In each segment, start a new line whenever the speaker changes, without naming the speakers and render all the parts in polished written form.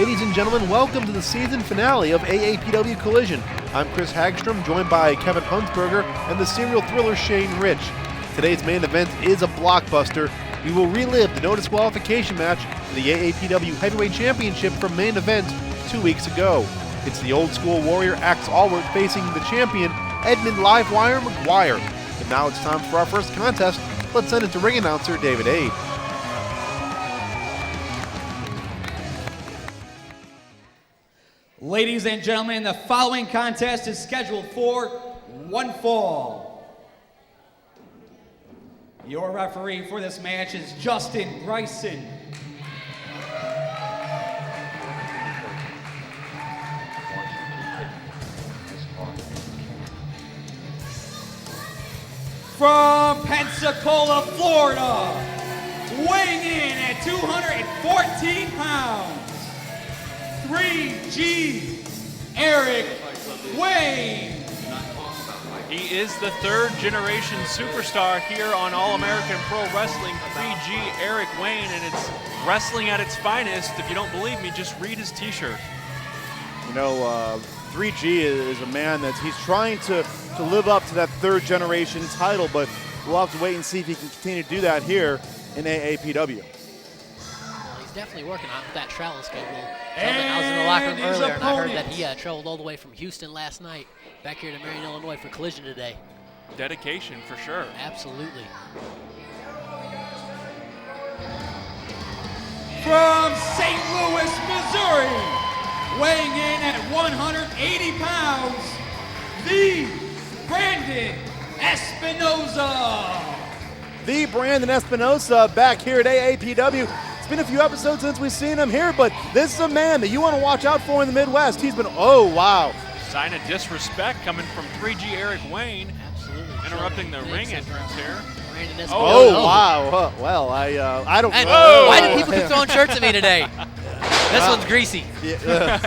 Ladies and gentlemen, welcome to the season finale of AAPW Collision. I'm Chris Hagstrom, joined by Kevin Huntsberger and the serial thriller Shane Rich. Today's main event is a blockbuster. We will relive the no disqualification match for the AAPW Heavyweight Championship from main event 2 weeks ago. It's the old school Warrior Axe Allward facing the champion Edmund Livewire McGuire. And now it's time for our first contest. Let's send it to ring announcer David Abe.
Ladies and gentlemen, the following contest is scheduled for one fall. Your referee for this match is Justin Bryson. From Pensacola, Florida, weighing in at 214 pounds, 3G Eric Wayne.
He is the third generation superstar here on All-American Pro Wrestling, 3G Eric Wayne, and it's wrestling at its finest. If you don't believe me, just read his t-shirt.
You know, 3G is a man he's trying to live up to that third generation title, but we'll have to wait and see if he can continue to do that here in AAPW.
Well, he's definitely working on that travel schedule. I was in the locker room earlier and I heard that he traveled all the way from Houston last night back here to Marion, Illinois for Collision today.
Dedication for sure.
Absolutely.
From St. Louis, Missouri, weighing in at 180 pounds, the Brandon Espinoza.
The Brandon Espinoza back here at AAPW. It's been a few episodes since we've seen him here, but this is a man that you want to watch out for in the Midwest. He's been, oh, wow.
Sign of disrespect coming from 3G Eric Wayne.
Absolutely.
Interrupting the ring entrance here.
Brandon Espinoza.
Oh, wow. Well, I don't know.
Why did people keep throwing shirts at me today? This one's greasy.
Yeah.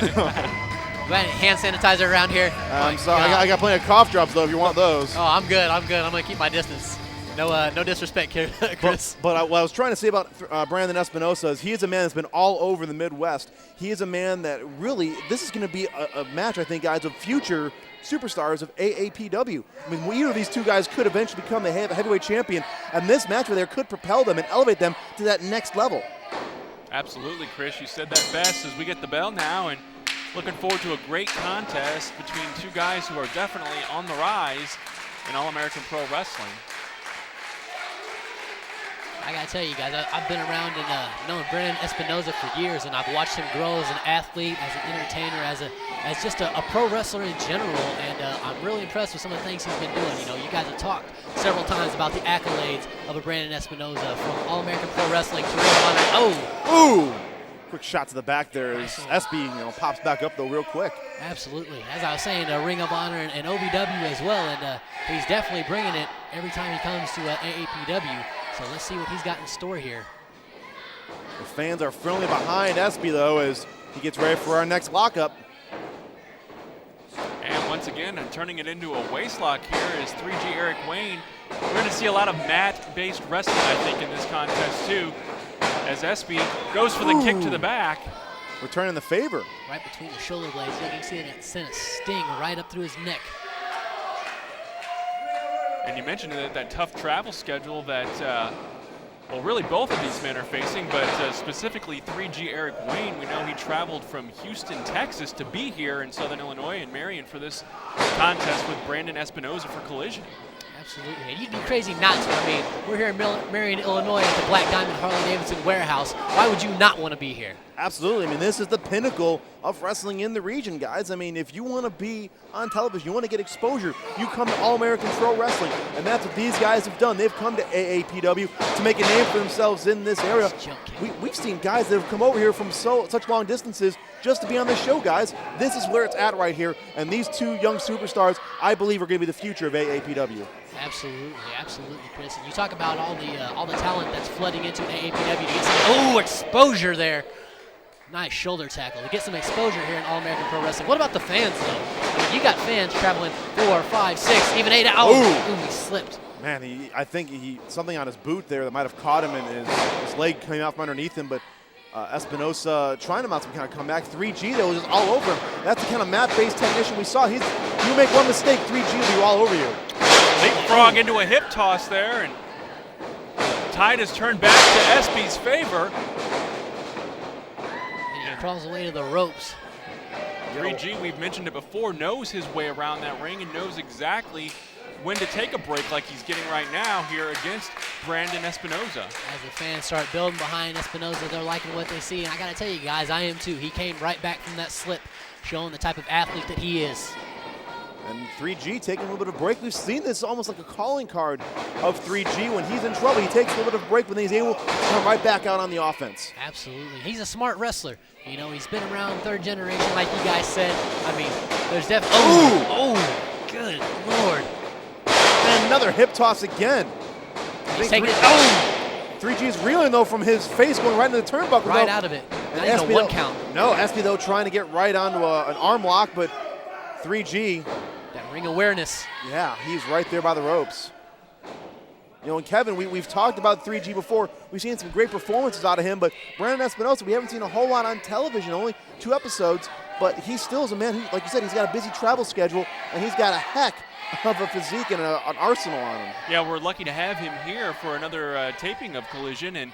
Hand sanitizer around here.
I'm sorry. I got plenty of cough drops, though, if you want those.
Oh, I'm good. I'm going to keep my distance. No disrespect here, Chris.
But what I was trying to say about Brandon Espinoza is he is a man that's been all over the Midwest. He is a man that really, this is going to be a match, I think, guys, of future superstars of AAPW. I mean, either of these two guys could eventually become the heavyweight champion, and this match right there could propel them and elevate them to that next level.
Absolutely, Chris. You said that best as we get the bell now, and looking forward to a great contest between two guys who are definitely on the rise in All-American Pro Wrestling.
I gotta tell you guys, I've been around and known Brandon Espinoza for years, and I've watched him grow as an athlete, as an entertainer, as just a pro wrestler in general, and I'm really impressed with some of the things he's been doing. You know, you guys have talked several times about the accolades of a Brandon Espinoza from All-American Pro Wrestling to Ring of Honor. Oh!
Ooh! Quick shot to the back there as SB, pops back up though real quick.
Absolutely. As I was saying, Ring of Honor and OVW as well, and he's definitely bringing it every time he comes to AAPW. So let's see what he's got in store here.
The fans are firmly behind SB though as he gets ready for our next lockup.
And once again, turning it into a waistlock here is 3G Eric Wayne. We're going to see a lot of mat-based wrestling, I think, in this contest too, as SB goes for the kick to the back.
Returning the favor.
Right between the shoulder blades. You can see it sent a sting right up through his neck.
And you mentioned that tough travel schedule that, well, really both of these men are facing, but specifically 3G Eric Wayne. We know he traveled from Houston, Texas to be here in Southern Illinois and Marion for this contest with Brandon Espinoza for Collision.
Absolutely, and you'd be crazy not to. I mean, we're here in Marion, Illinois at the Black Diamond Harley-Davidson warehouse. Why would you not want to be here?
Absolutely. I mean, this is the pinnacle of wrestling in the region, guys. I mean, if you want to be on television, you want to get exposure, you come to All-American Pro Wrestling, and that's what these guys have done. They've come to AAPW to make a name for themselves in this area. We've seen guys that have come over here from such long distances just to be on the show, guys. This is where it's at right here, and these two young superstars, I believe, are going to be the future of AAPW.
Absolutely, Chris. And you talk about all the talent that's flooding into AAPW to get some exposure there. Nice shoulder tackle to get some exposure here in All-American Pro Wrestling. What about the fans, though? I mean, you got fans traveling 4, 5, 6, even 8 hours. Ooh, he slipped.
Man, I think something on his boot there that might have caught him, and his leg came out from underneath him. But Espinoza trying to mount some kind of comeback. 3G, though, was just all over him. That's the kind of mat-based technician we saw. You make one mistake, 3G will be all over you.
Leapfrog into a hip toss there, and tide has turned back to SB's favor.
And he crawls away to the ropes.
3G, we've mentioned it before, knows his way around that ring and knows exactly when to take a break like he's getting right now here against Brandon Espinoza.
As the fans start building behind Espinoza, they're liking what they see. And I got to tell you guys, I am too. He came right back from that slip, showing the type of athlete that he is.
And 3G taking a little bit of break. We've seen this almost like a calling card of 3G. When he's in trouble, he takes a little bit of break, but then he's able to come right back out on the offense.
Absolutely. He's a smart wrestler. You know, he's been around third generation, like you guys said. I mean, there's definitely... Oh, good Lord.
And another hip toss again.
He's taking it.
3G is reeling, though, from his face going right into the turnbuckle.
Right out of it. Not even a one count.
No, Espy, though, trying to get right onto an arm lock, but 3G...
That ring awareness.
Yeah, he's right there by the ropes. You know, and Kevin, we've talked about 3G before. We've seen some great performances out of him, but Brandon Espinoza, we haven't seen a whole lot on television, only 2 episodes, but he still is a man who, like you said, he's got a busy travel schedule, and he's got a heck of a physique and an arsenal on him.
Yeah, we're lucky to have him here for another taping of Collision, and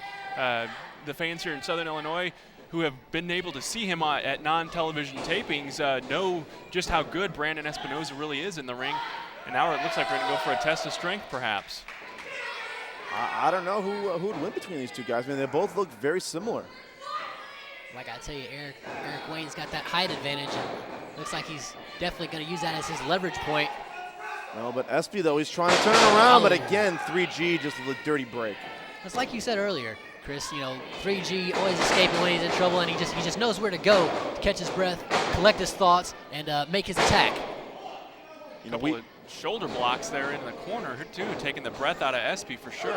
the fans here in Southern Illinois who have been able to see him at non-television tapings know just how good Brandon Espinoza really is in the ring. And now it looks like we're going to go for a test of strength, perhaps.
I don't know who would win between these two guys. I mean, they both look very similar.
Like I tell you, Eric Wayne's got that height advantage, and looks like he's definitely going to use that as his leverage point.
No, but Espy, though, he's trying to turn it around, but again, 3G just a dirty break.
It's like you said earlier, Chris, you know, 3G always escaping when he's in trouble, and he just knows where to go to catch his breath, collect his thoughts, and make his attack.
You know, couple of shoulder blocks there in the corner, too, taking the breath out of Espy for sure.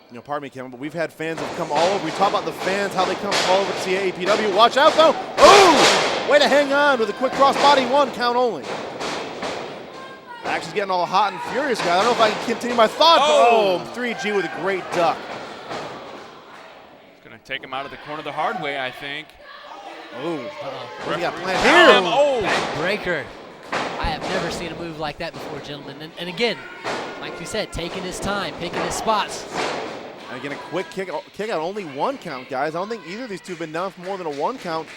You know, pardon me, Kevin, but we've had fans that have come all over. We talk about the fans, how they come all over to see AAPW. Watch out, though. Oh! Way to hang on with a quick crossbody, 1 count only. Action's getting all hot and furious, guys. I don't know if I can continue my thought. Oh, 3G with a great duck.
It's going to take him out of the corner the hard way, I think.
Oh, what do you got planned
here?
Oh,
backbreaker. I have never seen a move like that before, gentlemen. And again, like we said, taking his time, picking his spots.
And again, a quick kick out, only 1 count, guys. I don't think either of these two have been down for more than a 1 count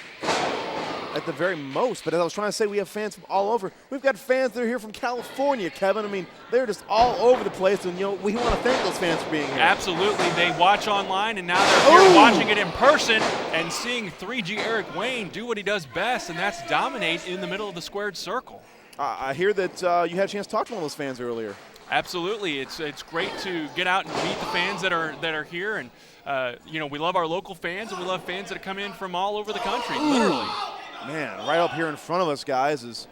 at the very most. But as I was trying to say, we have fans from all over. We've got fans that are here from California, Kevin. I mean, they're just all over the place, and, you know, we want to thank those fans for being here.
Absolutely. They watch online, and now they're here watching it in person and seeing 3G Eric Wayne do what he does best, and that's dominate in the middle of the squared circle.
I hear that you had a chance to talk to one of those fans earlier.
Absolutely, it's great to get out and meet the fans that are here, and you know, we love our local fans, and we love fans that come in from all over the country, literally.
Man, right up here in front of us, guys, is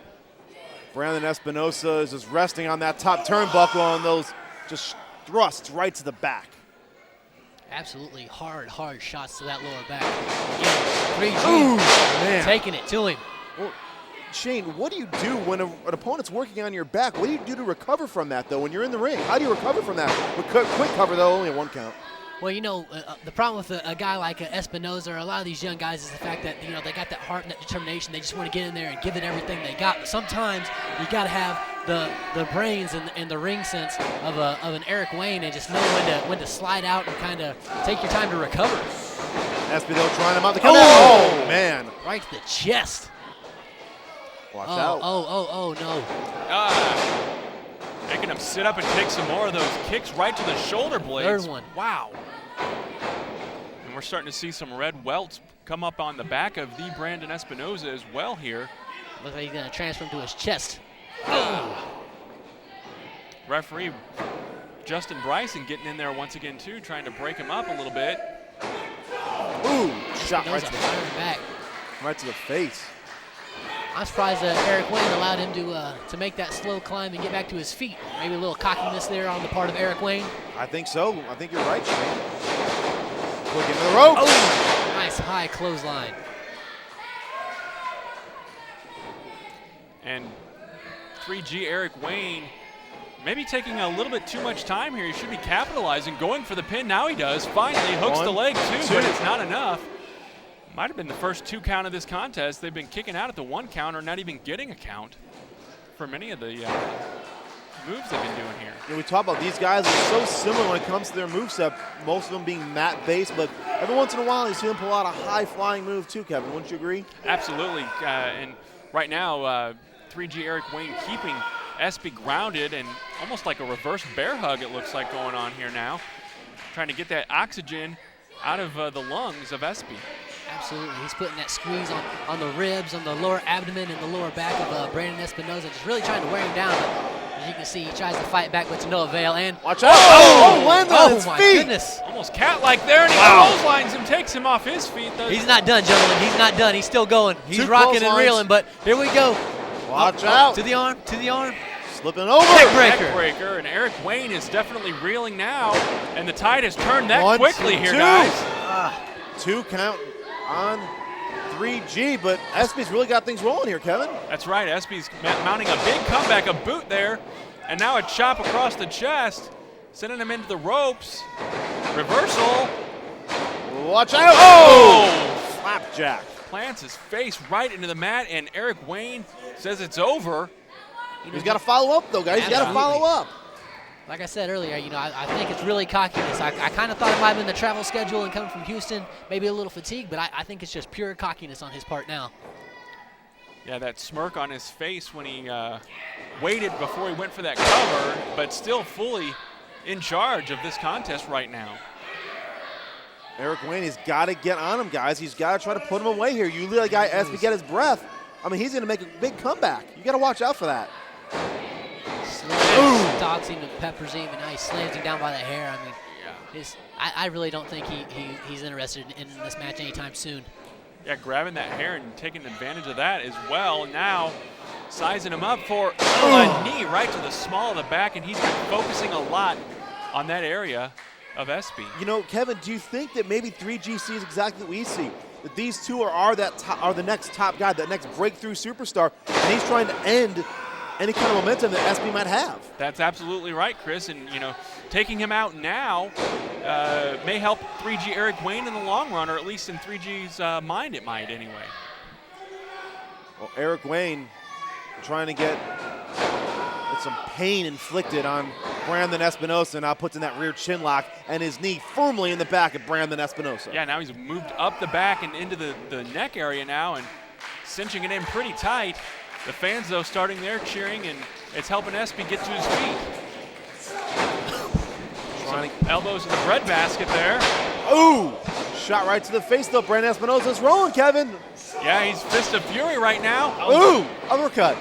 Brandon Espinoza is just resting on that top turnbuckle, and those just thrusts right to the back.
Absolutely hard shots to that lower back. Again, 3G taking it to him.
Well, Shane, what do you do when an opponent's working on your back? What do you do to recover from that, though, when you're in the ring? How do you recover from that? Quick cover, though, only a 1 count.
Well, you know, the problem with a guy like Espinoza or a lot of these young guys is the fact that, you know, they got that heart and that determination. They just want to get in there and give it everything they got. But sometimes you got to have the brains and the ring sense of an Eric Wayne and just know when to slide out and kind of take your time to recover.
Espinoza trying him out the cover. Oh, man.
Right to the chest.
Watch out.
Oh, no.
Making him sit up and take some more of those kicks right to the shoulder blades.
Third one.
Wow. And we're starting to see some red welts come up on the back of the Brandon Espinoza as well here.
Looks like he's going to transfer him to his chest.
Referee Justin Bryson getting in there once again, too, trying to break him up a little bit.
Ooh, shot right to the face.
I'm surprised Eric Wayne allowed him to make that slow climb and get back to his feet. Maybe a little cockiness there on the part of Eric Wayne.
I think so. I think you're right, Shane. Quick into the rope.
Oh, nice high clothesline.
And 3G Eric Wayne maybe taking a little bit too much time here. He should be capitalizing, going for the pin. Now he does. Finally hooks the leg, too, but it's not enough. Might have been the first 2 count of this contest. They've been kicking out at the 1 count or not even getting a count for many of the moves they've been doing here.
You know, we talk about these guys are so similar when it comes to their moveset, most of them being mat-based, but every once in a while you see them pull out a high-flying move too, Kevin. Wouldn't you agree?
Absolutely. And right now, 3G Eric Wayne keeping Espy grounded and almost like a reverse bear hug it looks like going on here now. Trying to get that oxygen out of the lungs of Espy.
Absolutely. He's putting that squeeze on the ribs, on the lower abdomen, and the lower back of Brandon Espinoza, just really trying to wear him down. But as you can see, he tries to fight back, but to no avail. And
watch out! Oh, landed on his
my
feet.
Goodness.
Almost cat-like there, and he clotheslines him, takes him off his feet.
He's not done, gentlemen. He's not done. He's still going. He's rocking and reeling, but here we go.
Watch out.
To the arm, to the arm.
Slipping over.
Neck breaker, and Eric Wayne is definitely reeling now, and the tide has turned that quickly here, guys.
2 count on 3G, but Espy's really got things rolling here, Kevin.
That's right. Espy's mounting a big comeback, a boot there, and now a chop across the chest, sending him into the ropes. Reversal.
Watch out.
Oh!
Flapjack.
Plants his face right into the mat, and Eric Wayne says it's over.
He's got to follow up, though, guys. He's got to follow up.
Like I said earlier, you know, I think it's really cockiness. I kind of thought it might have been the travel schedule and coming from Houston, maybe a little fatigue, but I think it's just pure cockiness on his part now.
Yeah, that smirk on his face when he waited before he went for that cover, but still fully in charge of this contest right now.
Eric Wayne, he's got to get on him, guys. He's got to try to put him away here. You let a guy Espy get his breath. I mean, he's going to make a big comeback. You got to watch out for that.
Stalks him and peppers him, and now he slams him down by the hair. I mean, I really don't think he's interested in this match anytime soon.
Yeah, grabbing that hair and taking advantage of that as well. Now sizing him up for a knee right to the small of the back, and he's been focusing a lot on that area of Espy.
You know, Kevin, do you think that maybe 3G sees exactly what we see? That these two are the next top guy, that next breakthrough superstar, and he's trying to end any kind of momentum that Espy might have.
That's absolutely right, Chris. And, you know, taking him out now may help 3G Eric Wayne in the long run, or at least in 3G's mind it might anyway.
Well, Eric Wayne trying to get some pain inflicted on Brandon Espinoza, now puts in that rear chin lock and his knee firmly in the back of Brandon Espinoza.
Yeah, now he's moved up the back and into the neck area now and cinching it in pretty tight. The fans, though, starting there cheering, and it's helping Espy get to his feet. Some elbows in the breadbasket there.
Ooh! Shot right to the face, though. Brandon Espinoza's rolling, Kevin.
Yeah, he's Fist of Fury right now.
Ooh! Uppercut.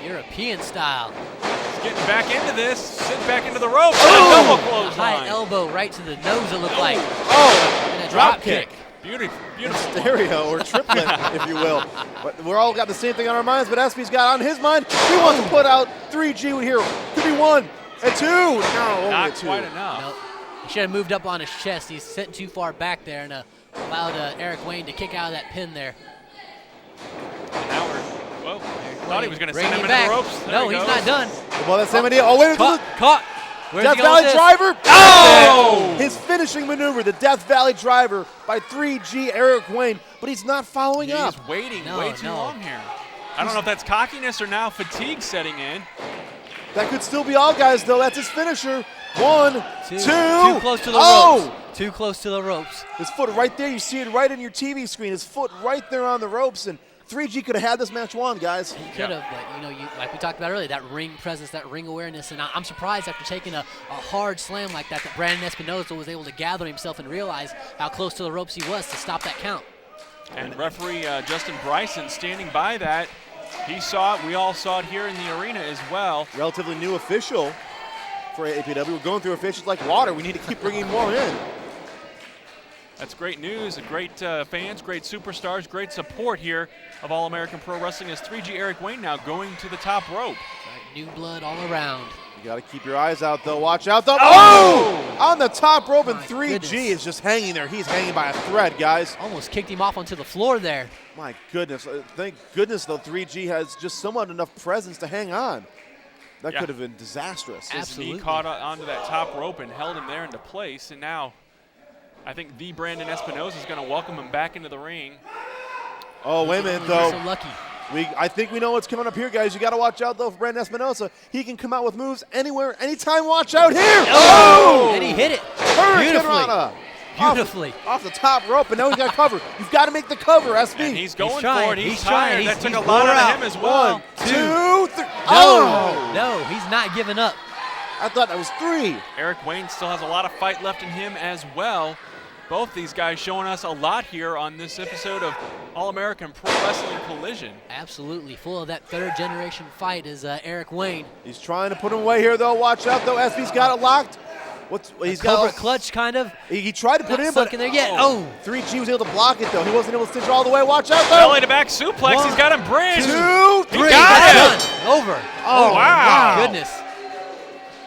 European style.
He's getting back into this, sitting back into the ropes. And a double clothesline.
High elbow right to the nose, it looked like.
Oh!
And a drop kick.
Beautiful.
Stereo or triplet, if you will. But we're all got the same thing on our minds, but Espy's got on his mind. He wants to put out 3G here. Could be 1 and 2. No, only
Not
2.
quite enough.
Nope. He should have moved up on his chest. He's sitting too far back there and allowed Eric Wayne to kick out of that pin there.
And now whoa. Thought he was going to send him into
back.
the ropes. There
No,
he
he's
goes.
not done.
Well, that same idea. Oh, wait.
Caught. Where's
Death
he going
Valley
with this?
Driver.
Oh!
His finishing maneuver, the Death Valley Driver by 3G Eric Wayne, but he's not following up.
He's waiting
No,
way too
no.
long here. I don't know if that's cockiness or now fatigue setting in.
That could still be all, guys, though. That's his finisher. 1, 2.
Too close to the
Oh!
ropes. Too close to the ropes.
His foot right there. You see it right in your TV screen. His foot right there on the ropes, and 3G could have had this match won, guys.
He could have, but you know, like we talked about earlier, that ring presence, that ring awareness, and I'm surprised after taking a hard slam like that Brandon Espinoza was able to gather himself and realize how close to the ropes he was to stop that count.
And referee Justin Bryson standing by that. He saw it. We all saw it here in the arena as well.
Relatively new official for AAPW. We're going through officials like water. We need to keep bringing more in.
That's great news. Great fans, great superstars, great support here of All-American Pro Wrestling as 3G Eric Wayne now going to the top rope.
Right, new blood all around.
You got to keep your eyes out, though. Watch out, though. Oh! On the top rope, and
My
3G
goodness.
is just hanging there. He's hanging by a thread, guys.
Almost kicked him off onto the floor there.
My goodness. Thank goodness, though, 3G has just somewhat enough presence to hang on. That
Yeah.
could have been disastrous.
His knee caught onto that top rope and held him there into place, and now I think the Brandon Espinoza is going to welcome him back into the ring.
Oh, wait a minute,
He's
though.
so lucky.
I think we know what's coming up here, guys. You got to watch out, though, for Brandon Espinoza. He can come out with moves anywhere, anytime. Watch out here.
Oh! And he hit it
Hurricane
beautifully.
Off the top rope, and now he's got cover. You've got to make the cover, SB.
And he's going
trying.
for it. He's
He's
tired.
trying.
That took
He's
a lot
wore
out
out.
of him as well.
1, 2, 3.
No,
Oh!
no, he's not giving up.
I thought that was 3.
Eric Wayne still has a lot of fight left in him as well. Both these guys showing us a lot here on this episode of All-American Pro Wrestling Collision.
Absolutely. Full of that third-generation fight is Eric Wayne.
He's trying to put him away here, though. Watch out, though. SB's got it locked. He's
Cobra
got
clutch, kind of.
He tried to put
Not
in,
sunk
but
in there yet. Oh.
3G was able to block it, though. He wasn't able to stitch it all the way. Watch out, though.
Belly to back suplex. He's got him bridged.
2, 3.
He got
That's
it.
done. Over.
Oh,
wow.
Goodness.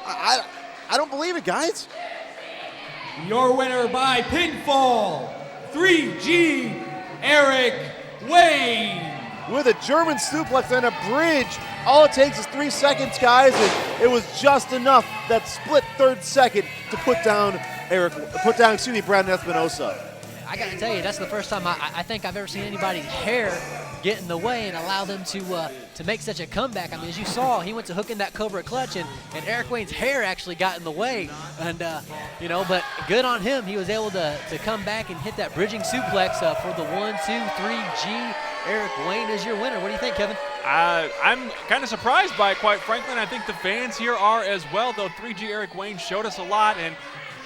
I don't believe it, guys.
Your winner by pinfall, 3G, Eric Wayne.
With a German suplex and a bridge. All it takes is 3 seconds, guys, and it was just enough, that split third second, to put down Brandon Espinoza.
I got to tell you, that's the first time I think I've ever seen anybody's hair get in the way and allow them to make such a comeback. I mean, as you saw, he went to hook in that Cobra clutch, and Eric Wayne's hair actually got in the way. And, but good on him. He was able to come back and hit that bridging suplex for the 1, 2, 3G. Eric Wayne is your winner. What do you think, Kevin?
I'm kind of surprised by it, quite frankly, and I think the fans here are as well, though 3G Eric Wayne showed us a lot and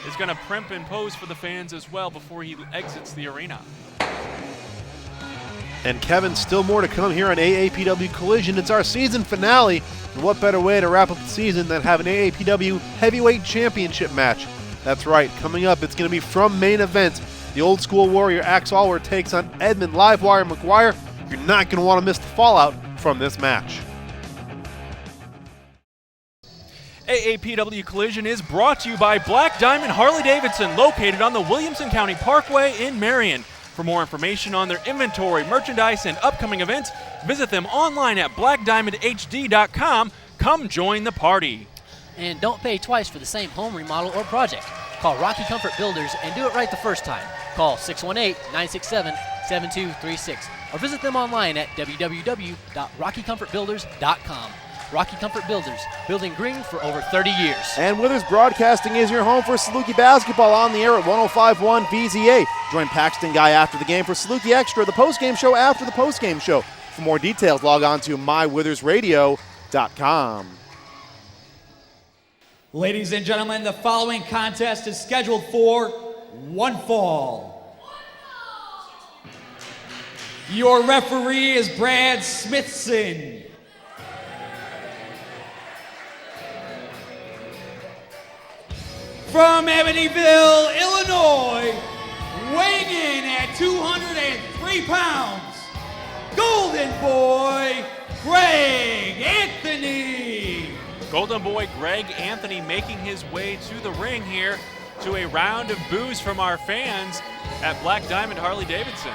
is going to primp and pose for the fans as well before he exits the arena.
And Kevin, still more to come here on AAPW Collision. It's our season finale, and what better way to wrap up the season than have an AAPW Heavyweight Championship match? That's right, coming up, it's going to be from main event. The Old School Warrior Axe Allward takes on Edmund Livewire McGuire. You're not going to want to miss the fallout from this match.
AAPW Collision is brought to you by Black Diamond Harley-Davidson, located on the Williamson County Parkway in Marion. For more information on their inventory, merchandise, and upcoming events, visit them online at blackdiamondhd.com. Come join the party.
And don't pay twice for the same home remodel or project. Call Rocky Comfort Builders and do it right the first time. Call 618-967-7236 or visit them online at www.rockycomfortbuilders.com. Rocky Comfort Builders, building green for over 30 years.
And Withers Broadcasting is your home for Saluki basketball on the air at 105.1 VZA. Join Paxton Guy after the game for Saluki Extra, the postgame show after the postgame show. For more details, log on to mywithersradio.com.
Ladies and gentlemen, the following contest is scheduled for one fall. Your referee is Brad Smithson. From Amityville, Illinois, weighing in at 203 pounds, Golden Boy, Greg Anthony.
Golden Boy Greg Anthony making his way to the ring here to a round of boos from our fans at Black Diamond Harley-Davidson.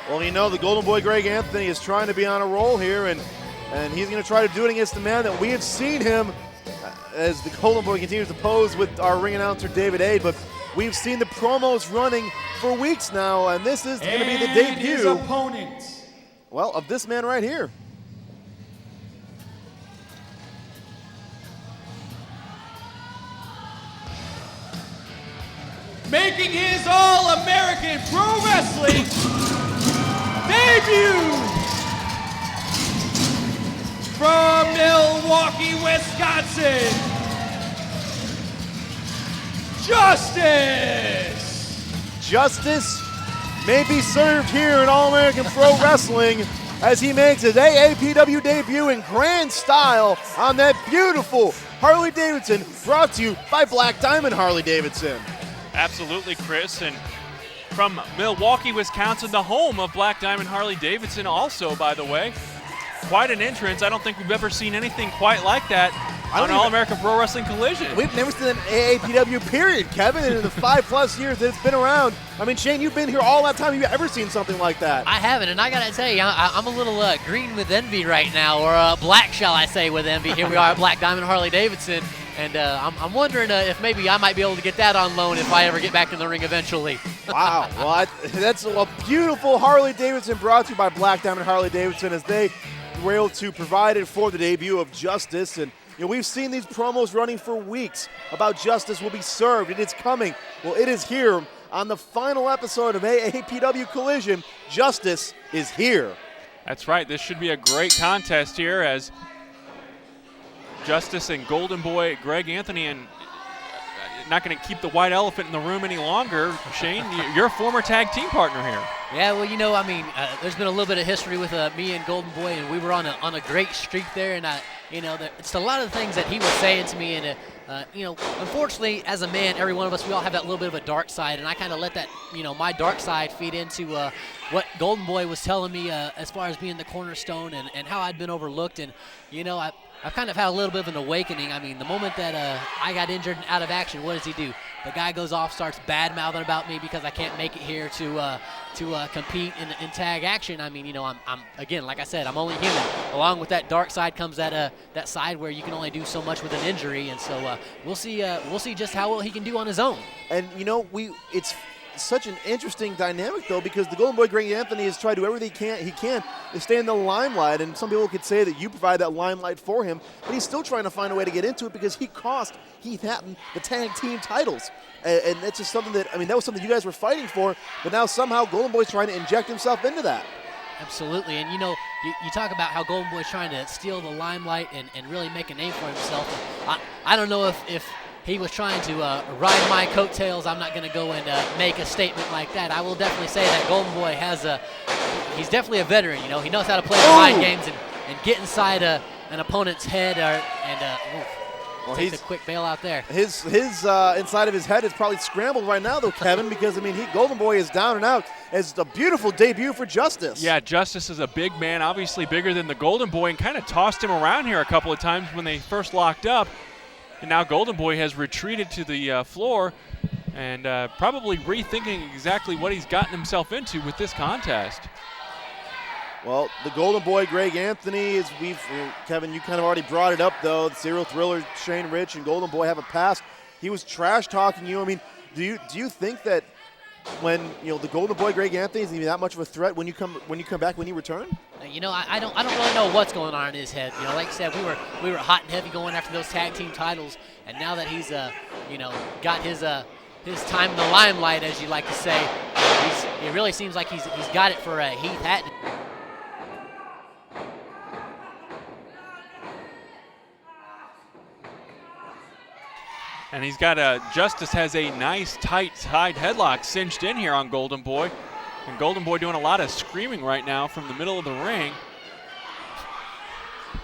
Well, you know, the Golden Boy Greg Anthony is trying to be on a roll here, and he's going to try to do it against the man that we have seen him as the Golden Boy continues to pose with our ring announcer, David Aid, but we've seen the promos running for weeks now, and this is going to be the debut,
his opponent,
well, of this man right here.
making his All-American Pro Wrestling debut from Milwaukee, Wisconsin,
Justice may be served here in All-American Pro Wrestling as he makes his AAPW debut in grand style on that beautiful Harley-Davidson, brought to you by Black Diamond Harley-Davidson.
Absolutely, Chris. And from Milwaukee, Wisconsin, the home of Black Diamond Harley-Davidson also, by the way. Quite an entrance. I don't think we've ever seen anything quite like that on All-American Pro Wrestling Collision.
We've never seen an AAPW period, Kevin, in the 5+ years that it's been around. I mean, Shane, you've been here all that time. Have you ever seen something like that?
I haven't, and I gotta tell you, I'm a little green with envy right now, or black, shall I say, with envy. Here we are at Black Diamond Harley-Davidson, And I'm wondering if maybe I might be able to get that on loan if I ever get back in the ring eventually.
Wow. Well, that's a beautiful Harley-Davidson brought to you by Black Diamond Harley-Davidson as they were able to provide it for the debut of Justice. And we've seen these promos running for weeks about Justice will be served, and it's coming. Well, it is here on the final episode of AAPW Collision. Justice is here.
That's right. This should be a great contest here as Justice and Golden Boy Greg Anthony, and not going to keep the white elephant in the room any longer. Shane, you're a former tag team partner here.
Yeah, well, I mean, there's been a little bit of history with me and Golden Boy, and we were on a great streak there. And it's a lot of the things that he was saying to me, and unfortunately, as a man, every one of us, we all have that little bit of a dark side, and I kind of let that, my dark side feed into what Golden Boy was telling me as far as being the cornerstone and how I'd been overlooked. And I've kind of had a little bit of an awakening. I mean, the moment that I got injured and out of action, what does he do? The guy goes off, starts bad-mouthing about me because I can't make it here to compete in tag action. I mean, I'm again, like I said, I'm only human. Along with that dark side comes that side where you can only do so much with an injury, and so we'll see just how well he can do on his own.
And it's such an interesting dynamic, though, because the Golden Boy Greg Anthony has tried to do everything he can to stay in the limelight, and some people could say that you provide that limelight for him, but he's still trying to find a way to get into it because he cost Heath Hatton the tag team titles. And that's just something that was something you guys were fighting for, but now somehow Golden Boy's trying to inject himself into that.
Absolutely, and you talk about how Golden Boy's trying to steal the limelight and really make a name for himself. I don't know if he was trying to ride my coattails. I'm not going to go and make a statement like that. I will definitely say that Golden Boy he's definitely a veteran. He knows how to play the mind games and get inside an opponent's head take a quick bail out there.
His inside of his head is probably scrambled right now, though, Kevin, because Golden Boy is down and out. It's a beautiful debut for Justice.
Yeah, Justice is a big man, obviously bigger than the Golden Boy, and kind of tossed him around here a couple of times when they first locked up. And now Golden Boy has retreated to the floor and probably rethinking exactly what he's gotten himself into with this contest.
Well, the Golden Boy, Greg Anthony, Kevin, you kind of already brought it up, though. The serial thriller, Shane Rich, and Golden Boy have a past. He was trash-talking you. I mean, do you think that when the Golden Boy, Greg Anthony, is even that much of a threat when you come back, when you return?
I don't really know what's going on in his head. Like I said, we were hot and heavy going after those tag team titles, and now that he's got his time in the limelight, as you like to say, it really seems like he's got it for Heath Hatton.
And he's got Justice has a nice tight headlock cinched in here on Golden Boy. And Golden Boy doing a lot of screaming right now from the middle of the ring.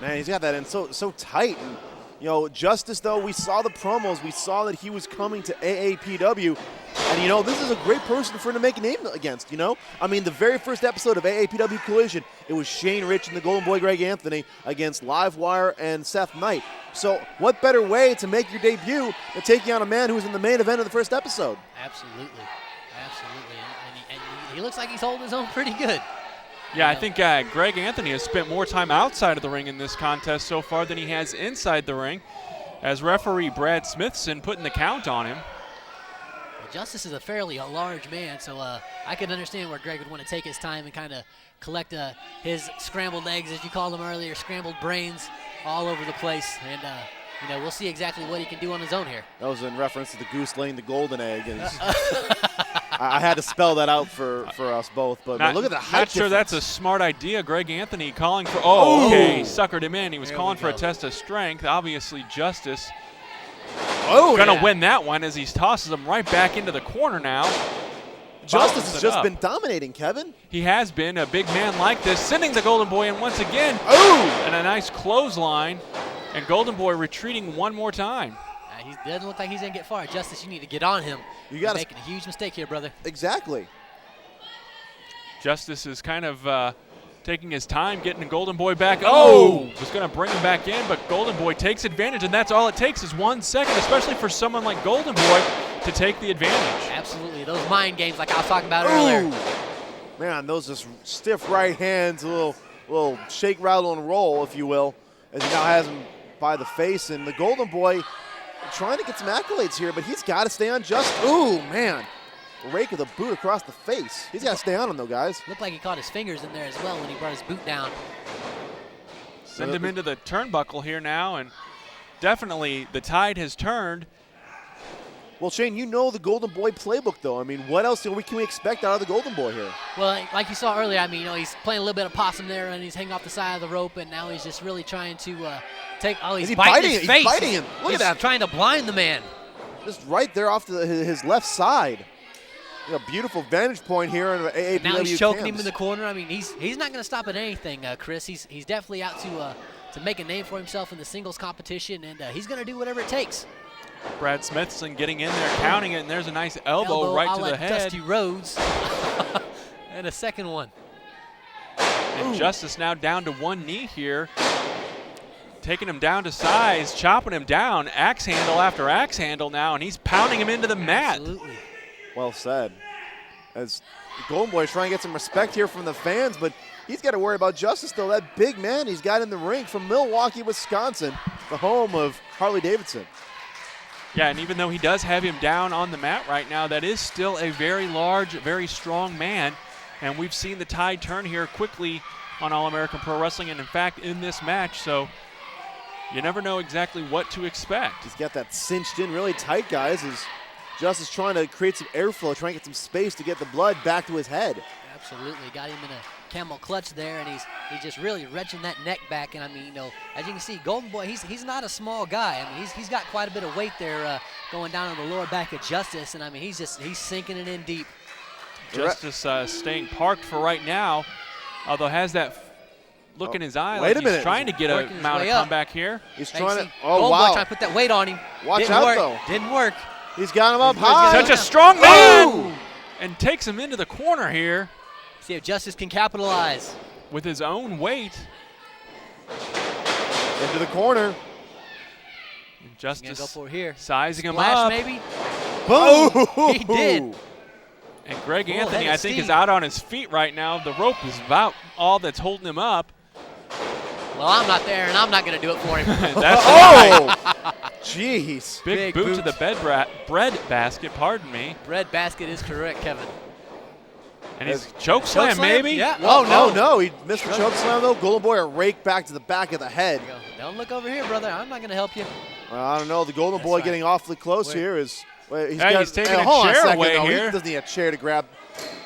Man, he's got that in so tight. And, Justice, though, we saw the promos. We saw that he was coming to AAPW. And, this is a great person for him to make a name against, I mean, the very first episode of AAPW Collision, it was Shane Rich and the Golden Boy Greg Anthony against Livewire and Seth Knight. So what better way to make your debut than taking on a man who was in the main event of the first episode?
Absolutely. And he looks like he's holding his own pretty good.
Yeah, I think Greg Anthony has spent more time outside of the ring in this contest so far than he has inside the ring, as referee Brad Smithson putting the count on him.
Well, Justice is a fairly large man, so I can understand where Greg would want to take his time and kind of collect his scrambled eggs, as you called them earlier, scrambled brains all over the place. And, we'll see exactly what he can do on his own here.
That was in reference to the goose laying the golden egg. And I had to spell that out for us both. But look at the height
Not sure
difference.
that's a smart idea. Greg Anthony calling for – okay, suckered him in. He was calling for a test of strength. Obviously, Justice going to win that one as he tosses him right back into the corner now.
Justice has just been dominating, Kevin.
He has been. A big man like this, sending the Golden Boy in once again. And a nice clothesline. And Golden Boy retreating one more time.
He doesn't look like he's going to get far. Justice, you need to get on him. You're making a huge mistake here, brother.
Exactly.
Justice is kind of taking his time getting the Golden Boy back. Was going to bring him back in, but Golden Boy takes advantage, and that's all it takes is 1 second, especially for someone like Golden Boy to take the advantage.
Absolutely. Those mind games like I was talking about earlier.
Man, those just stiff right hands, a little shake, rattle, and roll, if you will, as he now has him by the face. And the Golden Boy, trying to get some accolades here, but he's got to stay on Justice. Ooh, man. Rake of the boot across the face. He's got to stay on him, though, guys.
Looked like he caught his fingers in there as well when he brought his boot down.
Send him into the turnbuckle here now, and definitely the tide has turned.
Well, Shane, you know the Golden Boy playbook, though. I mean, what else can we expect out of the Golden Boy here?
Well, like you saw earlier, I mean, he's playing a little bit of possum there, and he's hanging off the side of the rope, and now he's just really trying to take. Oh, he's biting his face.
He's biting him. Look at that.
Trying to blind the man.
Just right there off to his left side. A beautiful vantage point here on AAPW.
Now he's choking him in the corner. I mean, he's not going to stop at anything, Chris. He's definitely out to make a name for himself in the singles competition, and he's going to do whatever it takes.
Brad Smithson getting in there, counting it, and there's a nice elbow right to the head.
Dusty Rhodes. And a second one.
And Justice now down to one knee here. Taking him down to size, chopping him down, axe handle after axe handle now, and he's pounding him into the mat.
Absolutely.
Well said. As the Golden Boy is trying to get some respect here from the fans, but he's got to worry about Justice, though. That big man he's got in the ring from Milwaukee, Wisconsin, the home of Harley Davidson.
Yeah, and even though he does have him down on the mat right now, that is still a very large, very strong man. And we've seen the tide turn here quickly on All-American Pro Wrestling, and in fact in this match, so you never know exactly what to expect.
He's got that cinched in really tight, guys, as Justice trying to create some airflow, trying to get some space to get the blood back to his head.
Absolutely. Got him in a camel clutch there, and he's just really wrenching that neck back. And I mean, as you can see, Golden Boy, he's not a small guy. I mean, he's got quite a bit of weight there going down on the lower back of Justice, and I mean, he's sinking it in deep.
Justice staying parked for right now, although has that look in his eye.
Wait
like
a minute.
He's trying to get a mount of comeback here.
He's trying to.
Oh,
Oh,
wow.
wow.
Trying to put that weight on him.
Watch
Didn't
out,
work.
though.
Didn't work.
He's got him up high.
Such a strong man! And takes him into the corner here.
See if Justice can capitalize.
With his own weight.
Into the corner.
And Justice
Go for it here.
sizing him
Splash
up.
maybe.
Boom!
He did.
And Greg
Full
Anthony,
head of
I think, is
steam.
out on his feet right now. The rope is about all that's holding him up.
Well, I'm not there, and I'm not going to do it for him.
That's
Oh! Jeez.
big boot to the bread basket, pardon me.
Bread basket is correct, Kevin.
And he's choke slam,
Chokeslam?
maybe?
Yeah.
Oh, no. He missed the choke slam, though. Golden Boy a rake back to the back of the head.
There you go. Don't look over here, brother. I'm not going to help you.
I don't know. The Golden
That's
Boy
right.
getting awfully close
Wait.
here. He's
taking a
hold on
chair
second,
away
though.
here.
He doesn't need a chair to grab.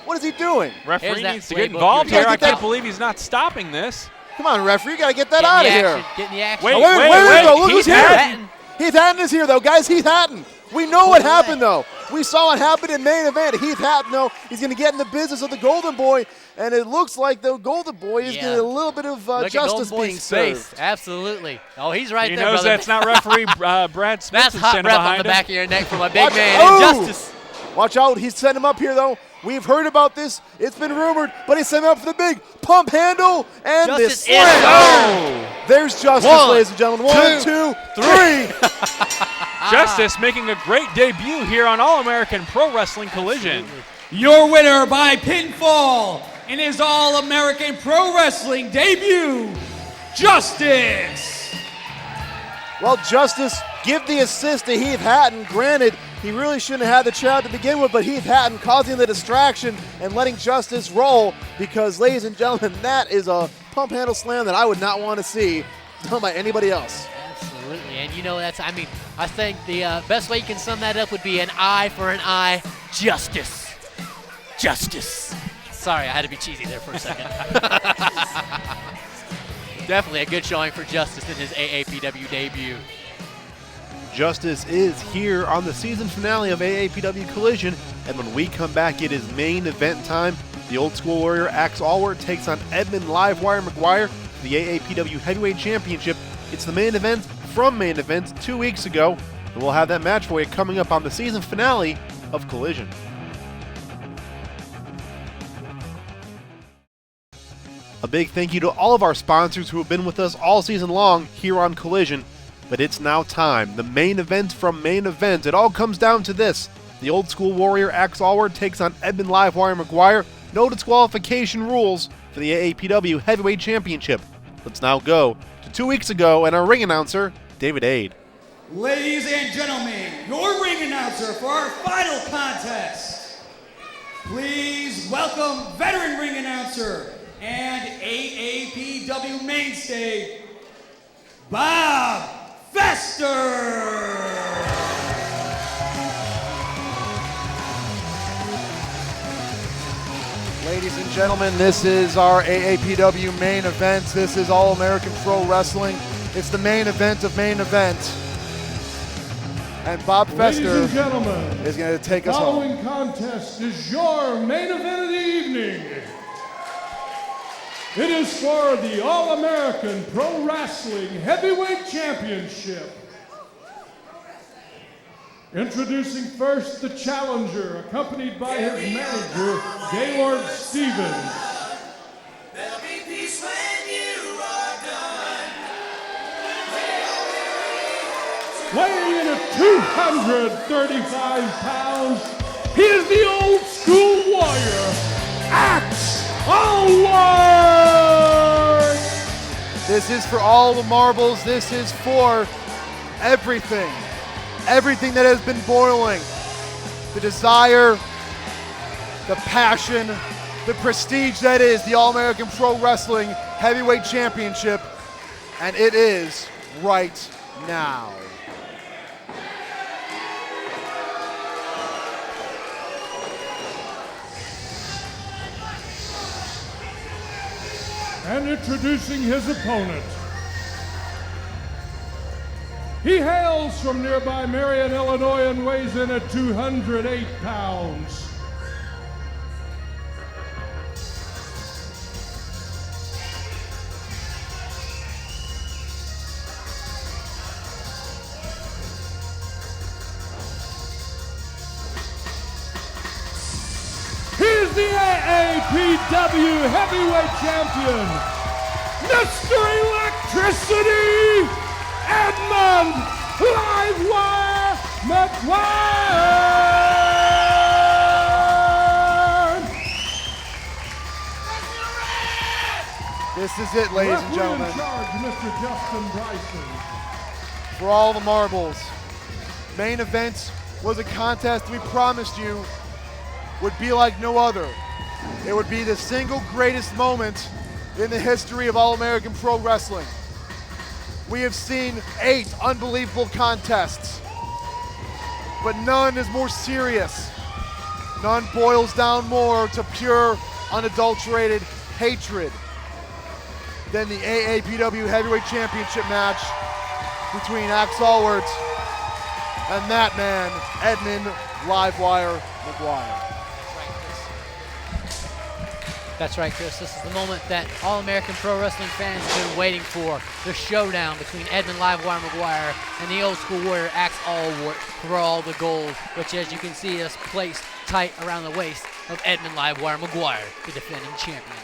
What is he doing?
Referee
Here's that
needs to get
playbook
involved
here.
here. I
Get that-
can't believe he's not stopping this.
Come on, referee. You got to get that out of here.
Get in the action.
Wait,
Oh, wait,
wait.
go. Look
Heath
who's here.
Hatton.
Heath Hatton is here, though. Guys, Heath Hatton. We know what
Pull
happened,
away.
though. We saw what happened in main event. Heath Hatton, though, he's going to get in the business of the Golden Boy, and it looks like the Golden Boy is getting a little bit of
Look at
justice
Golden
being
Boy's face.
served.
Absolutely. Oh, he's right
He
there,
knows
brother.
that's not referee Brad Smith
That's
is
hot
standing
breath on
behind
the
him.
back of your neck from a big
Watch-
man.
Oh!
Injustice.
Watch out. He's setting him up here, though. We've heard about this. It's been rumored, but he's setting him up for the big pump handle and
Justice
this
is
slam.
over.
There's Justice,
One,
ladies and gentlemen. 1, 2, 3.
Justice making a great debut here on All-American Pro Wrestling Collision.
Your winner by pinfall in his All-American Pro Wrestling debut, Justice.
Well, Justice, give the assist to Heath Hatton. Granted, he really shouldn't have had the chair to begin with, but Heath Hatton causing the distraction and letting Justice roll because, ladies and gentlemen, that is a pump handle slam that I would not want to see done by anybody else.
Absolutely. And I think the best way you can sum that up would be an eye for an eye. Justice. Justice. Sorry, I had to be cheesy there for a second. Definitely a good showing for Justice in his AAPW debut.
Justice is here on the season finale of AAPW Collision, and when we come back, it is main event time. The Old School Warrior Axe Allward takes on Edmund Livewire McGuire for the AAPW Heavyweight Championship. It's the main event from main event 2 weeks ago, and we'll have that match for you coming up on the season finale of Collision. A big thank you to all of our sponsors who have been with us all season long here on Collision. But it's now time. The main event from main event. It all comes down to this. The Old School Warrior Axe Allward takes on Edmund Livewire McGuire. No disqualification rules for the AAPW Heavyweight Championship. Let's now go to 2 weeks ago and our ring announcer, David Aid.
Ladies and gentlemen, your ring announcer for our final contest. Please welcome veteran ring announcer and AAPW mainstay, Bob Fester.
Ladies and gentlemen, this is our AAPW main event. This is All American Pro Wrestling. It's the main event of main event. And Bob Fester
Ladies and gentlemen,
is going to take us
following
home.
contest is your main event of the evening. It is for the All-American Pro Wrestling Heavyweight Championship. Introducing first the challenger, accompanied by his manager, Gaylord Stevens.
There'll be peace when you are done.
Weighing in at 235 pounds, he is the old school warrior, Axe Howard!
This is for all the marbles. This is for everything. Everything that has been boiling. The desire, the passion, the prestige that is the All-American Pro Wrestling Heavyweight Championship. And it is right now.
And introducing his opponent. He hails from nearby Marion, Illinois, and weighs in at 208 pounds. He's the AAPW Heavyweight Champion, Mr. Electricity, Edmund Livewire McGuire!
This is it, ladies and
Referee
gentlemen.
in charge, Mr. Justin Bryson.
For all the marbles. Main event was a contest we promised you would be like no other. It would be the single greatest moment in the history of All-American Pro Wrestling. We have seen 8 unbelievable contests, but none is more serious. None boils down more to pure, unadulterated hatred than the AAPW Heavyweight Championship match between Axe Howard and that man, Edmund Livewire McGuire.
That's right, Chris. This is the moment that All-American Pro Wrestling fans have been waiting for. The showdown between Edmund Livewire McGuire and the old school warrior Axe Howard for all the gold, which, as you can see, is placed tight around the waist of Edmund Livewire McGuire, the defending champion.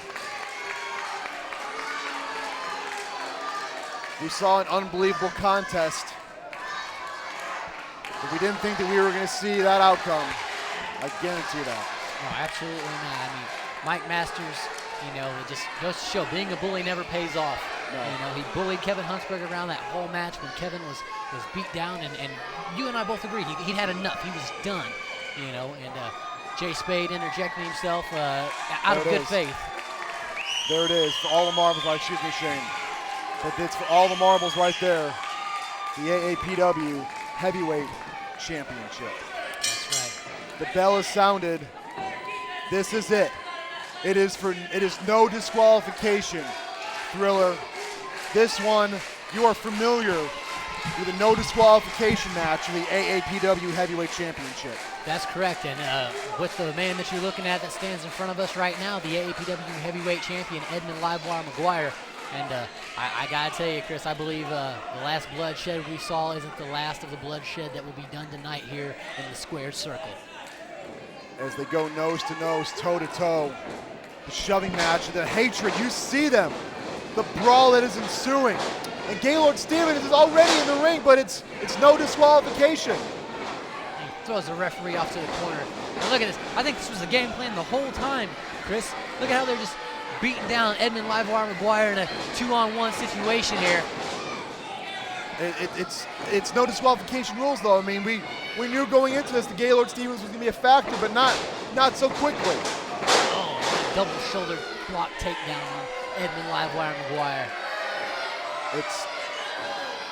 We saw an unbelievable contest, but we didn't think that we were going to see that outcome. I guarantee that.
No, absolutely not. I mean, Mike Masters, you know, it just goes to show being a bully never pays off.
No.
You know, he bullied Kevin Huntsberger around that whole match when Kevin was beat down, and you and I both agree he'd had enough. He was done, you know, and Jay Spade interjecting himself out of good faith.
There it is, for all the marbles, excuse me, Shane. But it's for all the marbles right there, the AAPW Heavyweight Championship.
That's right.
The bell is sounded. This is it. It is no disqualification. Thriller. This one, you are familiar with a no disqualification match for the AAPW Heavyweight Championship.
That's correct, and with the man that you're looking at that stands in front of us right now, the AAPW Heavyweight Champion, Edmund Livewire McGuire. And I gotta tell you, Chris, I believe the last bloodshed we saw isn't the last of the bloodshed that will be done tonight here in the squared circle.
As they go nose to nose, toe to toe, the shoving match, the hatred, you see them, the brawl that is ensuing. And Gaylord Stevens is already in the ring, but it's no disqualification.
He throws the referee off to the corner. And look at this. I think this was the game plan the whole time, Chris. Look at how they're just beating down Edmund Livewire McGuire in a 2-on-1 situation here.
It's no disqualification rules, though. I mean, we knew going into this the Gaylord Stevens was going to be a factor, but not so quickly.
Oh, double shoulder block takedown on Edmund Livewire McGuire.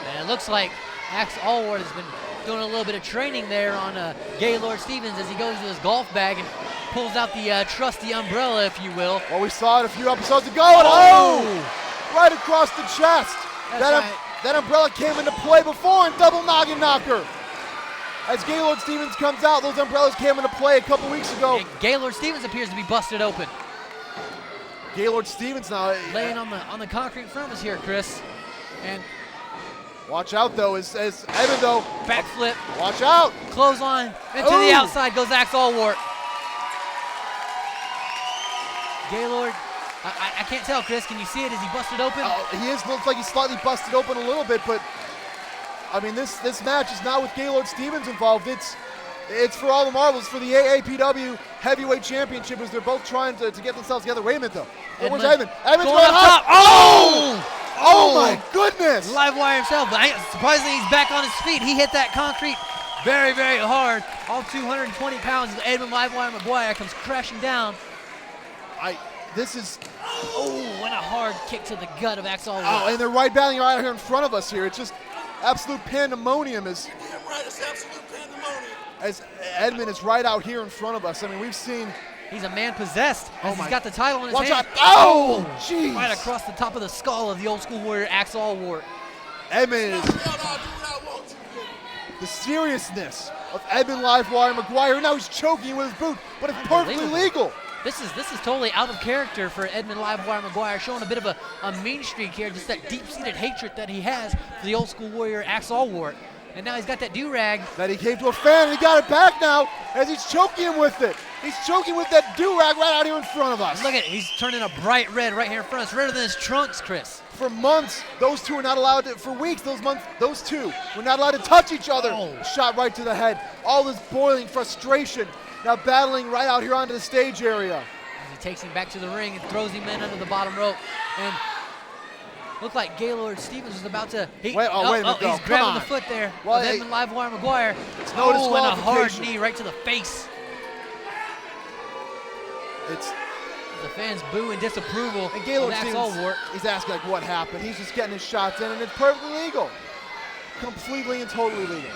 And it looks like Axe Allward has been doing a little bit of training there on Gaylord Stevens as he goes to his golf bag and pulls out the trusty umbrella, if you will.
Well, we saw it a few episodes ago, and right across the chest. That umbrella came into play before in double noggin knocker. As Gaylord Stevens comes out, those umbrellas came into play a couple weeks ago.
And Gaylord Stevens appears to be busted open.
Gaylord Stevens now
laying on the concrete in front of us here, Chris. And
watch out, though, as Evan, though.
Backflip.
Watch out.
Clothesline. And to the outside goes Axe Allward. Gaylord, I can't tell, Chris. Can you see it? Is he busted open?
Looks like he's slightly busted open a little bit, but I mean, this match is not with Gaylord Stevens involved. It's for all the marbles, for the AAPW Heavyweight Championship, as they're both trying to get themselves together. Wait a minute, though. Where's Evan? Evan's going up. Oh my goodness!
Livewire himself, but surprisingly he's back on his feet. He hit that concrete very, very hard. All 220 pounds of Edmund Livewire McGuire comes crashing down. And a hard kick to the gut of Axe Allward.
And they're right battling right here in front of us here. It's just absolute pandemonium as Edmund is right out here in front of us. I mean, we've seen.
He's a man possessed. He's got the title in his hand.
Watch out. Oh, jeez.
Right across the top of the skull of the old school warrior, Axe Allward.
Edmund is. The seriousness of Edmund Livewire McGuire. Now he's choking with his boot, but it's perfectly legal.
This is totally out of character for Edmund Livewire McGuire, showing a bit of a mean streak here, just that deep-seated hatred that he has for the old school warrior Axe Allward. And now he's got that do-rag.
That he came to a fan, and he got it back now as he's choking him with it. He's choking with that do-rag right out here in front of us.
Look at it, he's turning a bright red right here in front of us, redder than his trunks, Chris.
For months, those two are not allowed to, for weeks, those two were not allowed to touch each other. Shot right to the head. All this boiling frustration, now battling right out here onto the stage area.
As he takes him back to the ring and throws him in under the bottom rope. And looked like Gaylord Stevens was about to.
Wait a minute,
he's grabbing the foot there.
Well,
of Edmund Livewire McGuire.
It's no disqualification.
And a hard knee right to the face. The fans boo in disapproval.
And Gaylord Stevens, he's asking like what happened. He's just getting his shots in, and it's perfectly legal. Completely and totally legal.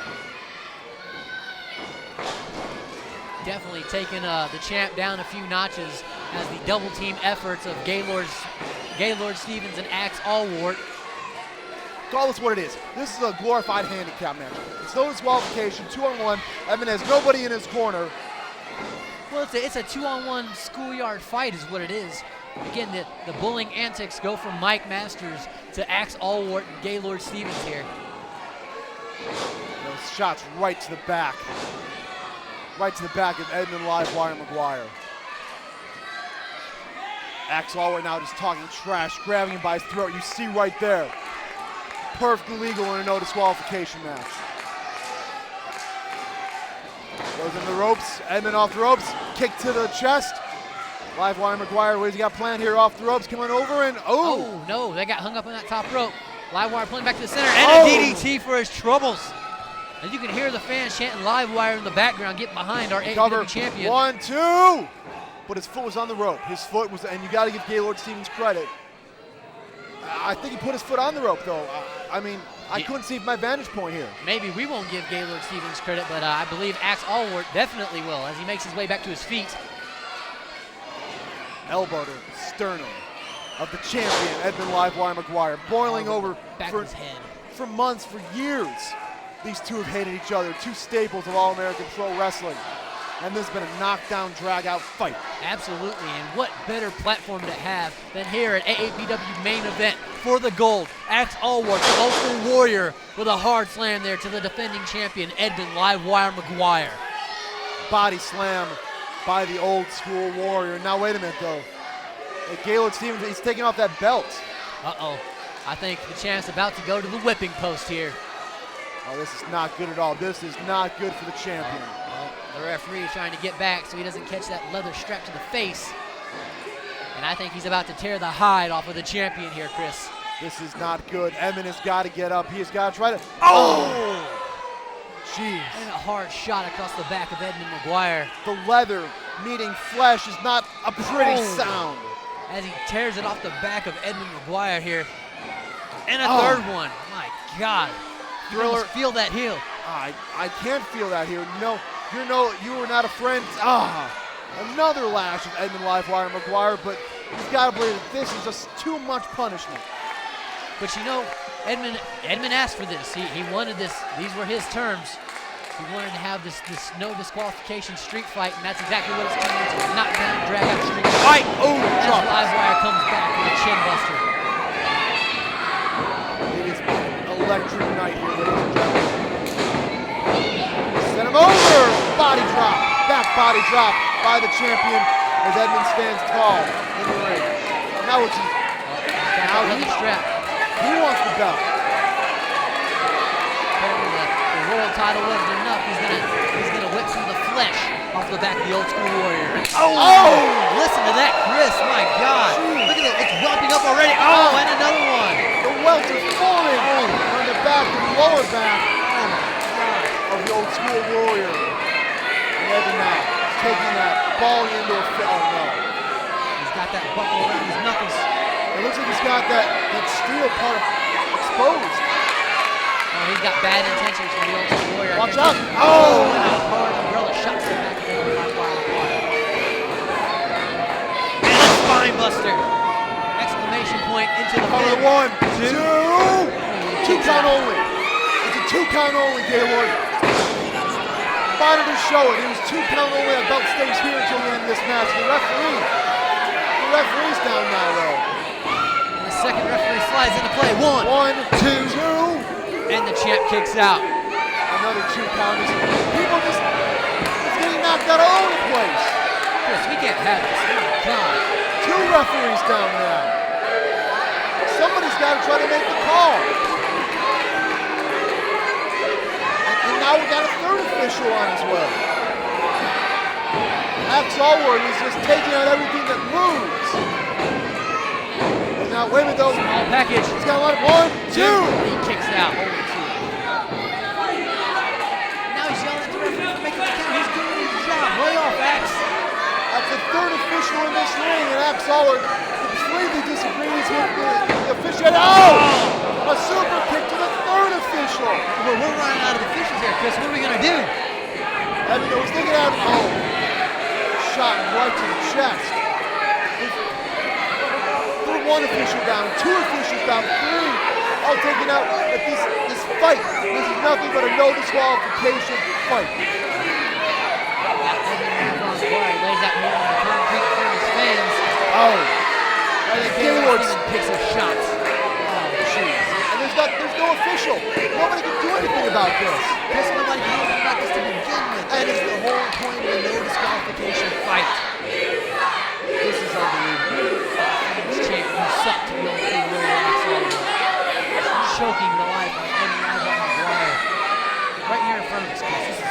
Definitely taking the champ down a few notches as the double team efforts of Gaylord Stevens and Axe Allward.
Call this what it is. This is a glorified handicap match. It's no disqualification, 2-on-1. Evan has nobody in his corner.
Well, it's a 2-on-1 schoolyard fight is what it is. Again, the bullying antics go from Mike Masters to Axe Allward and Gaylord Stevens here.
Those shots right to the back. Right to the back of Edmund Livewire McGuire. Axe Allward now just talking trash, grabbing him by his throat. You see right there. Perfectly legal in a no disqualification match. Goes in the ropes, Edmund off the ropes, kick to the chest. Livewire McGuire, what has he got planned here off the ropes, coming over and
oh no, they got hung up on that top rope. Livewire pulling back to the center and a DDT for his troubles. And you can hear the fans chanting Livewire in the background, getting behind our AAPW champion.
1, 2, but his foot was on the rope. His foot was, and you got to give Gaylord Stevens credit. I think he put his foot on the rope though. I mean, I couldn't see my vantage point here.
Maybe we won't give Gaylord Stevens credit, but I believe Axe Allward definitely will as he makes his way back to his feet.
Elbow to sternum of the champion, Edmund Livewire McGuire, boiling over
back of his head.
For months, for years. These two have hated each other, two staples of All-American Pro Wrestling. And this has been a knockdown, drag-out fight.
Absolutely, and what better platform to have than here at AAPW main event for the gold. Axe Allward, the old school warrior, with a hard slam there to the defending champion, Edmund Livewire McGuire.
Body slam by the old school warrior. Now wait a minute though. Gaylord Stevens, he's taking off that belt.
Uh-oh, I think the champ's about to go to the whipping post here.
Oh, this is not good at all. This is not good for the champion.
The referee is trying to get back so he doesn't catch that leather strap to the face. And I think he's about to tear the hide off of the champion here, Chris.
This is not good. Edmund has got to get up. He has got to try to. Jeez.
And a hard shot across the back of Edmund McGuire.
The leather meeting flesh is not a pretty sound.
As he tears it off the back of Edmund McGuire here. And a third one. My God. You
Thriller.
almost feel that heel.
I can't feel that here. No, you were not a friend. Another lash of Edmund Livewire McGuire, but he's got to believe that this is just too much punishment.
But you know, Edmund asked for this. He wanted this. These were his terms. He wanted to have this no disqualification street fight, and that's exactly what it's turned into. Knockdown, drag out street fight.
Oh,
as Livewire comes back with a chin buster.
It is an electric night here, ladies and gentlemen. Send him over. Body drop. Back body drop by the champion as Edmund stands tall in the ring. Now it's
Now he strap.
He wants the belt.
Apparently the world title wasn't enough. He's gonna whip some of the flesh off the back of the Old School Warrior. Listen to that, Chris. My God.
Jeez.
Look at it. It's whopping up already. And another one.
The welts are forming on the back and lower back of the Old School Warrior. And Edmund now taking that, falling into a fit. Oh no.
He's got that buckle around his knuckles.
It looks like he's got that steel part exposed.
Oh, he's got bad intentions for the Old School Warrior.
Watch out.
And a hard umbrella shot to the back of the Livewire. And a spine buster. Exclamation point into the
Cover
pin.
1, 2. 2 count only. It's a 2 count only, Gaylord. Monitors show it. It was 2 count only. That belt stays here until the end of this match. The referee's down now, though.
The second referee slides into play. 1,
2.
and the champ kicks out.
Another 2 count. People just getting knocked out all over the place.
Chris, we can't have this. Oh my God.
2 referees down now. Somebody's got to try to make the call. And now we got a 3rd official on as well. Max Allward is just taking out everything that moves. And now, wait a minute though.
Small package.
He's got a lot of 1, 2.
He kicks out. Now he's yelling at the referee for making the count. He's doing his job. Lay off, Axe.
That's the 3rd official in this ring, and Max Allward completely disagrees with the official. A super kick to the 3rd official.
Well, we're running out of officials here, Chris. What are we going to do?
Evan was thinking out. Shot right to the chest. Threw 1 official down, 2 officials down, 3 all taken out. But this fight, this is nothing but a no disqualification fight.
Lays out here on the concrete for his fans.
And the Gaylord
picks his shots.
jeez. And there's no official. Nobody can do anything about this.
Chris, nobody can do anything about this to begin with. That is the whole point of the no disqualification fight.
This is unbelievable.
This champ who sucked to the Old School Warrior. Choking the life of Edmund Livewire McGuire. Right here in front of us, Chris. This is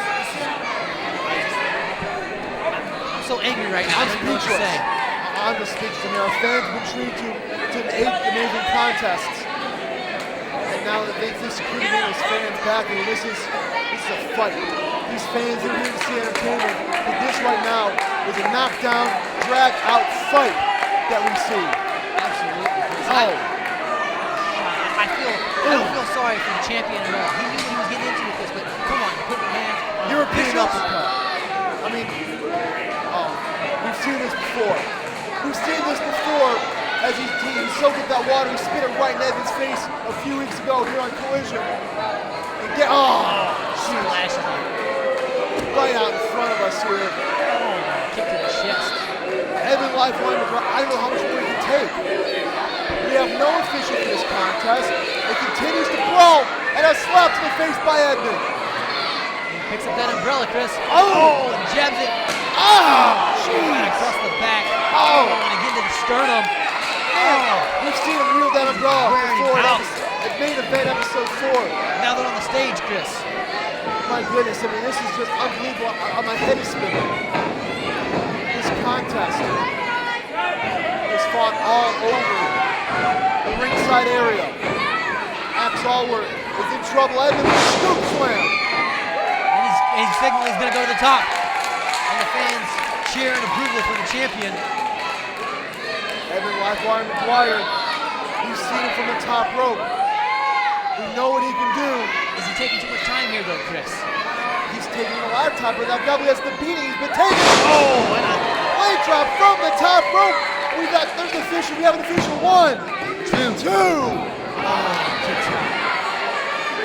I'm so angry right now. I don't know what to say.
I'm just speechless. I mean, our fans have been treated to 8 amazing contests. And now that they've secreted those fans back, I mean, this is a fight. These fans are here to see entertainment. But this right now is a knockdown, drag-out fight that we see.
Absolutely. I don't feel sorry for the champion at all. He knew he was getting into this, but come on, put your hands on
European uppercut. I mean, we've seen this before. We've seen this before as he soaked up that water. He spit it right in Edmund's face a few weeks ago here on Collision. And
Slash
right out in front of us here.
kick to the chest.
Edmund Livewire McGuire, I don't know how much more he can take. We have no official for this contest. It continues to brawl, and a slap to the face by Edmund.
He picks up that umbrella, Chris.
And
Jabs it.
Jeez.
Across the back.
Oh.
And again to the sternum.
We've seen him wield that umbrella
Wearing
before
out.
at main event episode 4.
Now they're on the stage, Chris.
My goodness, I mean, this is just unbelievable. My head is spinning. This contest is fought all over the ringside area. Axe Allworth is in trouble. Edmund with a scoop slam.
And he's signaling he's going to go to the top. And the fans cheer in approval for the champion.
Edmund Livewire McGuire, we've seen him from the top rope. We know what he can do.
Is he taking too much time here though, Chris?
He's taking a lot of time, but that probably has the beating he's been taking. Oh, and a leg drop from the top rope. There's an official. We have an official. 1, 2, 2.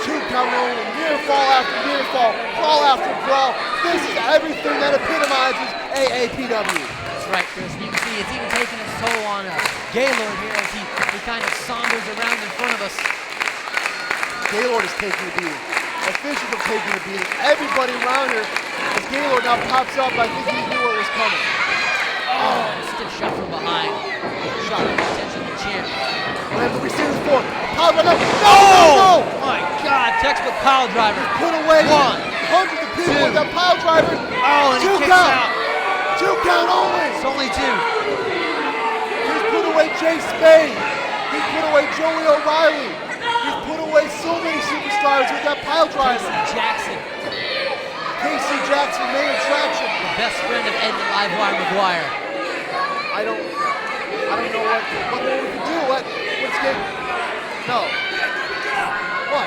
Two count only. Near fall after near fall. Brawl after brawl. This is everything that epitomizes AAPW.
That's right, Chris. You can see it's even taking its toll on Gaylord here as he kind of saunters around in front of us.
Gaylord is taking a beating. Officials are taking a beating. Everybody around here, as Gaylord now pops up, I think he knew what was coming.
Oh, stiff shot from behind. Shot at the attention of the champ.
We've seen this before. Power driver.
No! My God, textbook pile driver.
Put away.
1,
hundreds of people with that pile driver.
Oh, and he
2
kicks
count.
out.
2 count only.
It's only 2.
He's put away Jay Spade. He's put away Joey O'Reilly. He's put away so many superstars with that pile driver. Casey Jackson, main attraction.
The best friend of Edmund Livewire McGuire.
I don't know what more we can do. What's good? No. What?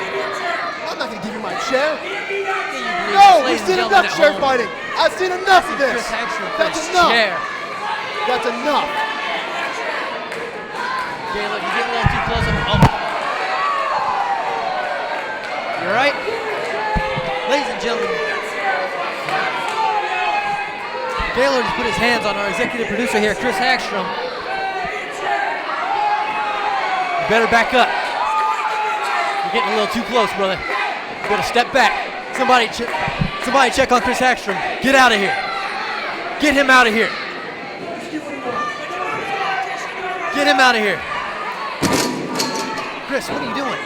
I'm not gonna give you my chair. No, we've seen enough chair fighting. I've seen enough of this. That's enough. That's enough.
Gaylord, you get a little too close. Oh. You all right? Ladies and gentlemen, Gaylord has put his hands on our executive producer here, Chris Hagstrom. You better back up. You're getting a little too close, brother. You better step back. Somebody check on Chris Hagstrom. Get out of here. Get him out of here. Get him out of here. Chris, what are you doing?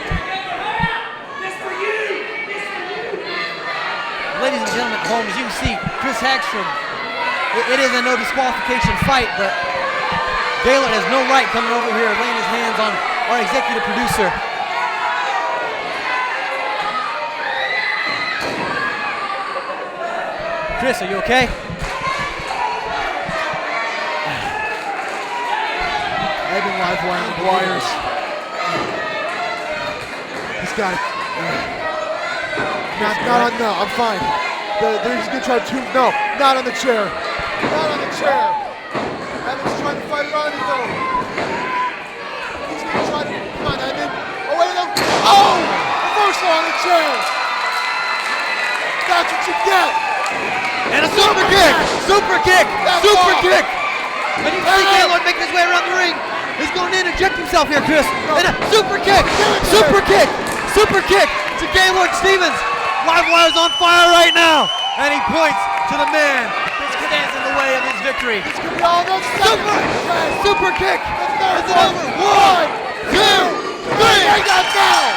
Ladies and gentlemen at home, as you can see, Chris Hagstrom, it is a no disqualification fight, but Gaylord has no right coming over here laying his hands on our executive producer. Chris, are you okay?
Edmund Livewire McGuire's. He's got it. No, I'm fine. They're just gonna try to, no, not on the chair. Not on the chair. Edmund's trying to fight it on his own. He's gonna try to, come on, Edmund. Oh, wait, no. Oh! Reversal on the chair. That's what you get.
And a super kick! Super kick! Super kick! And you see Gaylord making his way around the ring. He's going to interject himself here, Chris. And a super kick! Super kick! Super kick to Gaylord Stevens. Livewire's on fire right now. And he points to the man that stands in the way of his victory.
This could be all those
Super kick!
It's over. 1, 2, 3. They got down.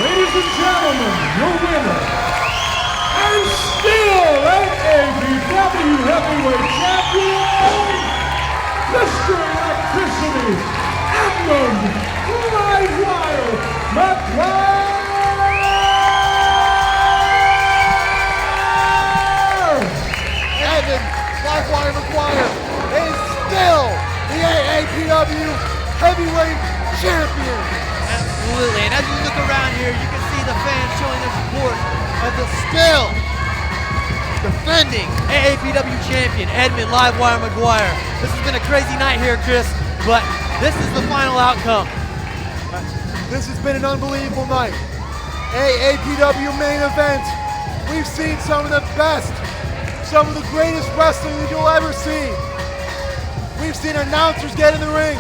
Ladies and gentlemen, your winner, and still AAPW Heavyweight Champion, Mr. Electricity, Edmund Livewire McGuire!
Edmund Livewire McGuire is still the AAPW Heavyweight Champion.
Absolutely, and as you look around here, you can see the fans showing their support of the still defending AAPW champion, Edmund Livewire McGuire. This has been a crazy night here, Chris, but this is the final outcome.
This has been an unbelievable night. AAPW main event. We've seen some of the best, some of the greatest wrestling that you'll ever see. We've seen announcers get in the ring.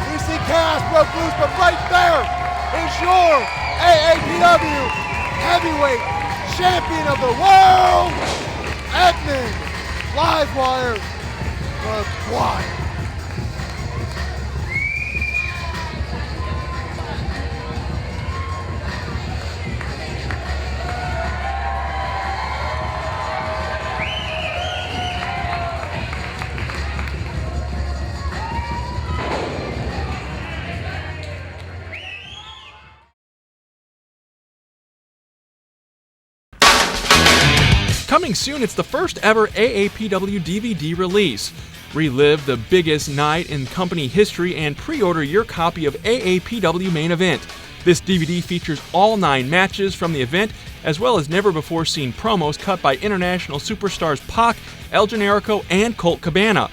We've seen chaos broke loose, but right there is your AAPW Heavyweight Champion of the World, Edmund Livewire McGuire.
Coming soon, it's the first ever AAPW DVD release. Relive the biggest night in company history and pre-order your copy of AAPW Main Event. This DVD features all 9 matches from the event, as well as never-before-seen promos cut by international superstars Pac, El Generico, and Colt Cabana.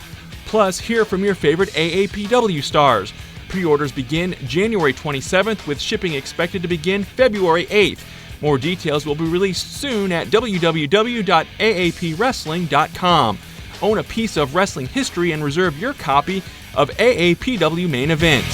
Plus, hear from your favorite AAPW stars. Pre-orders begin January 27th, with shipping expected to begin February 8th. More details will be released soon at www.aapwrestling.com. Own a piece of wrestling history and reserve your copy of AAPW Main Event.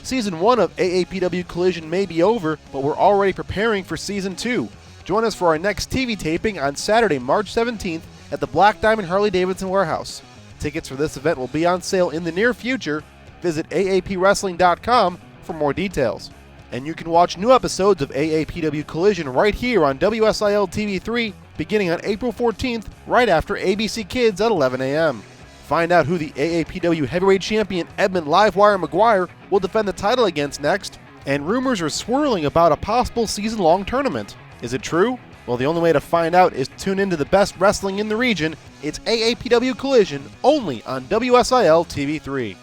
Season 1 of AAPW Collision may be over, but we're already preparing for Season 2. Join us for our next TV taping on Saturday, March 17th at the Black Diamond Harley-Davidson Warehouse. Tickets for this event will be on sale in the near future. Visit aapwrestling.com for more details. And you can watch new episodes of AAPW Collision right here on WSIL TV3 beginning on April 14th, right after ABC Kids at 11 a.m. Find out who the AAPW Heavyweight Champion Edmund Livewire McGuire will defend the title against next, and rumors are swirling about a possible season-long tournament. Is it true? Well, the only way to find out is to tune into the best wrestling in the region. It's AAPW Collision, only on WSIL TV3.